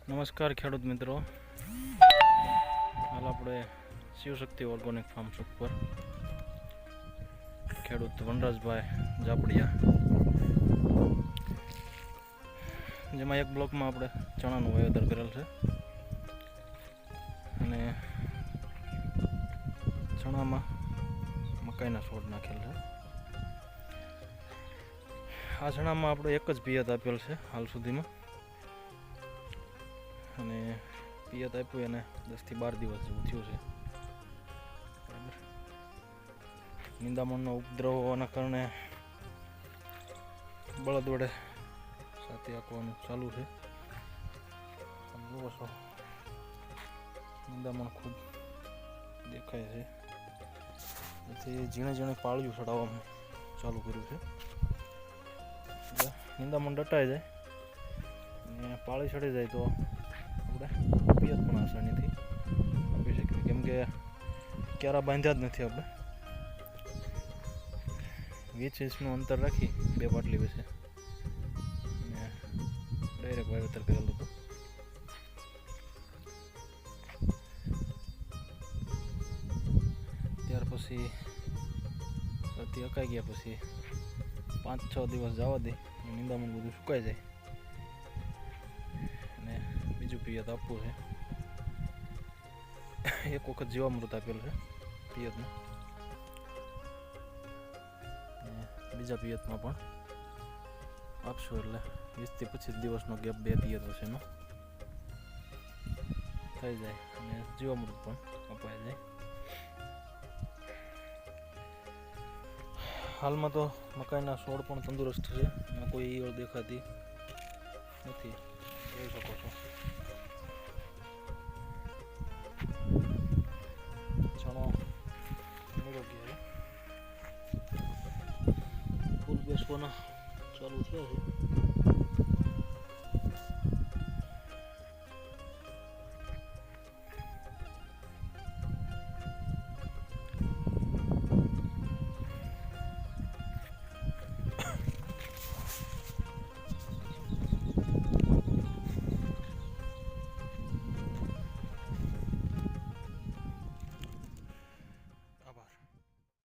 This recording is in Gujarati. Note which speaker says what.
Speaker 1: નમસ્કાર ખેડૂત મિત્રો, હાલ આપણે શિવશક્તિ ઓર્ગોનિક ફાર્મ શોપ પર ખેડૂત વનરાજભાઈ જાપડિયા, જેમાં એક બ્લોકમાં આપણે ચણાનું વાવેતર કરેલ છે અને ચણામાં મકાઈના છોડ નાખેલ છે. આ ચણામાં આપણે એક જ પિયત આપેલ છે હાલ સુધીમાં, અને પિયત આપ્યું એને 10 થી 12 દિવસ જેવું થયું છે. બરાબર, નિંદામણનો ઉપદ્રવ હોવાના કારણે બળદ વડે સાથે આપવાનું ચાલુ છે. જુઓ છો, નિંદામણ ખૂબ દેખાય છે, તેથી ઝીણે ઝીણે પાળિયું ચડાવવાનું ચાલુ કર્યું છે. નિંદામણ દટાઈ જાય અને પાળી ચડી જાય તો આપણે પિયત પણ આસાનીથી આપી શકીએ, કેમ કે ક્યારા બાંધ્યા જ નથી. આપણે 20 ઇંચનું અંતર રાખી 2 પાટલી વચ્ચે અને ડાયરેક્ટ વાવેતર કરેલું હતું. ત્યાર પછી અતિ અકાઈ ગયા પછી 5-6 દિવસ જવા દે, નિંદામણ બધું સુકાઈ જાય અને બીજું પિયત આપવું છે. એક વખત જીવામૃત આપેલું છે પિયતમાં, બીજા પિયતમાં પણ આપશું, એટલે 20 થી 25 દિવસનો ગેપ 2 પિયત વચ્ચેનો થઈ જાય અને જીવામૃત પણ અપાઈ જાય. હાલમાં તો મકાઈના છોડ પણ તંદુરસ્ત છે, એમાં કોઈ ઈયળ દેખાતી નથી, જોઈ શકો છો. ચણો નિરોગી છે, ફૂલ બેસવાના ચાલુ થયા છે.